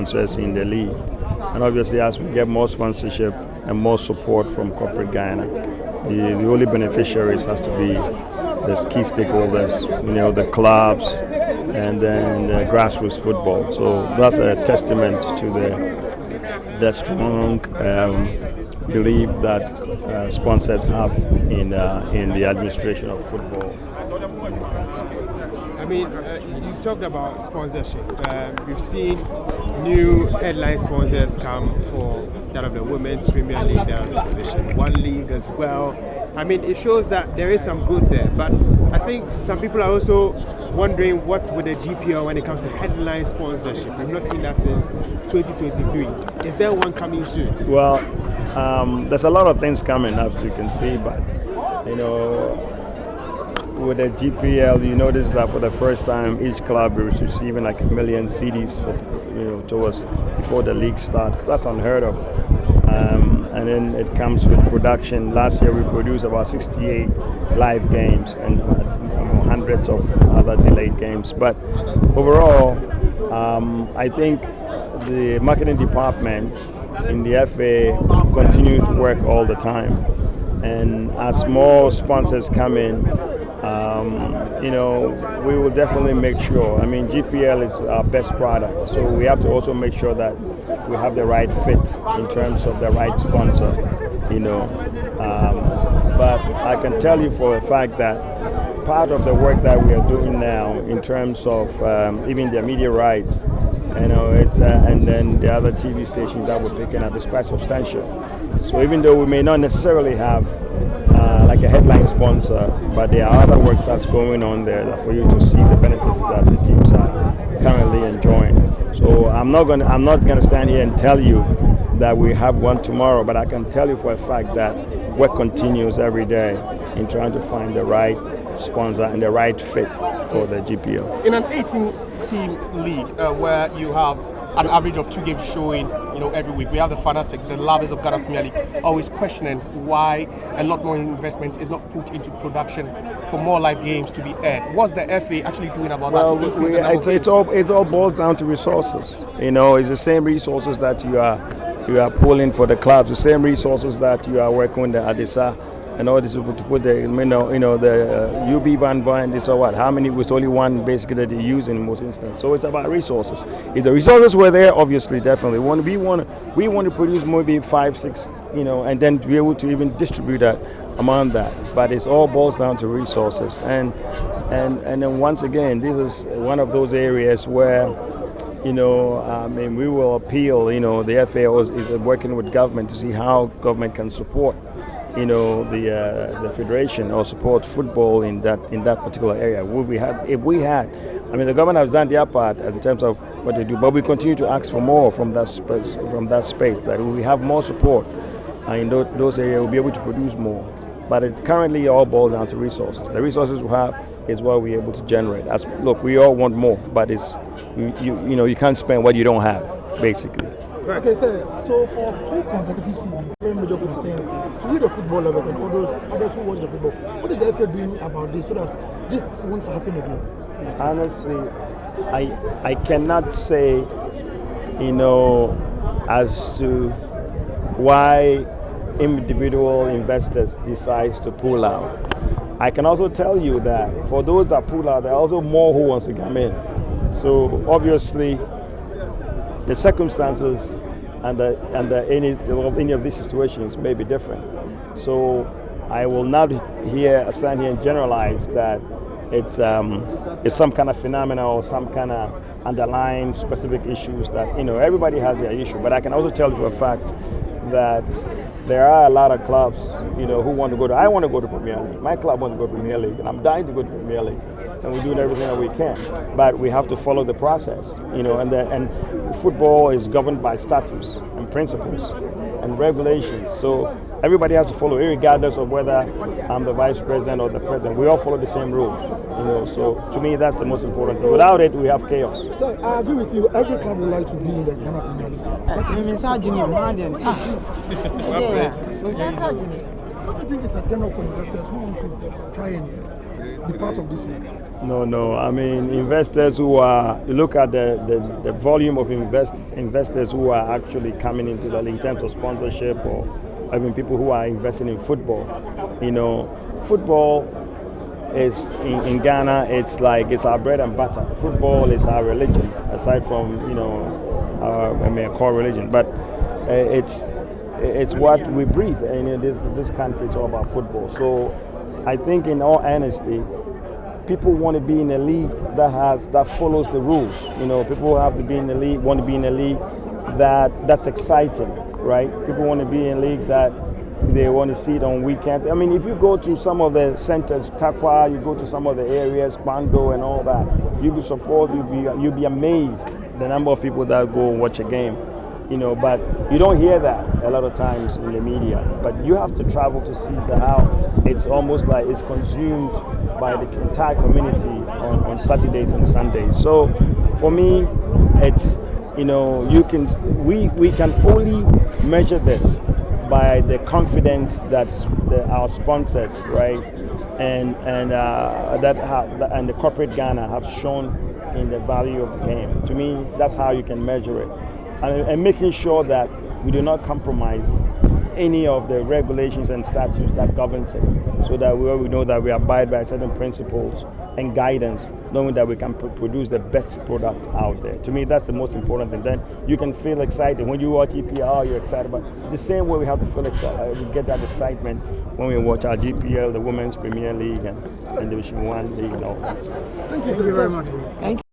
sponsors in the league. And obviously, as we get more sponsorship and more support from corporate Ghana, the only beneficiaries has to be the key stakeholders, the clubs, and then the grassroots football. So that's a testament to the strong belief that sponsors have in the administration of football. I mean, you've talked about sponsorship. We've seen new headline sponsors come for that of the Women's Premier League, the Division 1 League as well. I mean, it shows that there is some good there, but I think some people are also wondering what's with the GPL when it comes to headline sponsorship. We've not seen that since 2023. Is there one coming soon? Well, there's a lot of things coming up, you can see, but with the GPL, you notice that for the first time, each club is receiving like 1 million CDs towards before the league starts. That's unheard of. And then it comes with production. Last year we produced about 68 live games and hundreds of other delayed games. But overall, I think the marketing department in the FA continue to work all the time. And as more sponsors come in, we will definitely make sure. I mean, GPL is our best product, so we have to also make sure that we have the right fit in terms of the right sponsor, But I can tell you for a fact that part of the work that we are doing now in terms of even the media rights, and then the other TV stations that we're picking up is quite substantial. So even though we may not necessarily have like a headline sponsor, but there are other work that's going on there for you to see the benefits that the teams are currently enjoying. So I'm not gonna stand here and tell you that we have one tomorrow, but I can tell you for a fact that work continues every day in trying to find the right sponsor and the right fit for the GPL. In an 18-team league where you have an average of 2 games showing, every week, we have the fanatics, the lovers of Ghana Premier League, always questioning why a lot more investment is not put into production for more live games to be aired. What's the FA actually doing about that? It all boils down to resources. It's the same resources that you are pulling for the clubs, the same resources that you are working with the Adisa and all this to put the the UB Van Vine, this or what, how many was only one basically that they use in most instances. So it's about resources. If the resources were there, obviously, definitely we want to produce maybe 5, 6, and then be able to even distribute that among that. But it all boils down to resources. And then once again, this is one of those areas where we will appeal. The FA is working with government to see how government can support the federation or support football in that particular area. The government has done their part in terms of what they do, but we continue to ask for more from that space. That we have more support in those areas, we'll be able to produce more. But it currently all boils down to resources. The resources we have is what we're able to generate. We all want more, but it's you can't spend what you don't have, basically. Okay, sir. So for 2 consecutive seasons, very major people saying to read the football lovers and all those others who watch the football, what is the FA doing about this so that this won't happen again? Honestly, I cannot say, as to why individual investors decide to pull out. I can also tell you that for those that pull out, there are also more who wants to come in. So obviously, the circumstances under any of these situations may be different. So I will not stand here and generalize that it's some kind of phenomena or some kind of underlying specific issues that everybody has their issue. But I can also tell you for a fact that there are a lot of clubs who want to go to. I want to go to Premier League. My club wants to go to Premier League, and I'm dying to go to Premier League. And we're doing everything that we can, but we have to follow the process, and football is governed by statutes and principles and regulations. So everybody has to follow, regardless of whether I'm the vice president or the president. We all follow the same rules, So to me, that's the most important thing. Without it, we have chaos. Sir, I agree with you. Every club would like to be in the Ghana Premier League. What do you think is a turn off for investors who want to try and be part of this league? No. I mean, investors who are, you look at the volume of investors who are actually coming into the league in terms of sponsorship, or even people who are investing in football. Football is in Ghana. It's our bread and butter. Football is our religion, aside from our core religion. But it's what we breathe, and this country is all about football. So I think, in all honesty, people want to be in a league that follows the rules. People want to be in a league that's exciting, right? People want to be in a league that they want to see it on weekends. I mean, if you go to some of the centers, Takwa, you go to some of the areas, Bando and all that, you'll be amazed the number of people that go and watch a game. But you don't hear that a lot of times in the media. But you have to travel to see how it's almost like it's consumed by the entire community on Saturdays and Sundays. So for me, it's we can only measure this by the confidence that our sponsors, right, and the corporate Ghana have shown in the value of the game. To me, that's how you can measure it, and making sure that we do not compromise any of the regulations and statutes that governs it, so that we know that we abide by certain principles and guidance, knowing that we can produce the best product out there. To me, that's the most important thing. Then you can feel excited when you watch EPL. You're excited, but the same way we have to feel excited. We get that excitement when we watch our GPL, the Women's Premier League, and Division 1 League, and all that stuff. Thank you very much. Thank you.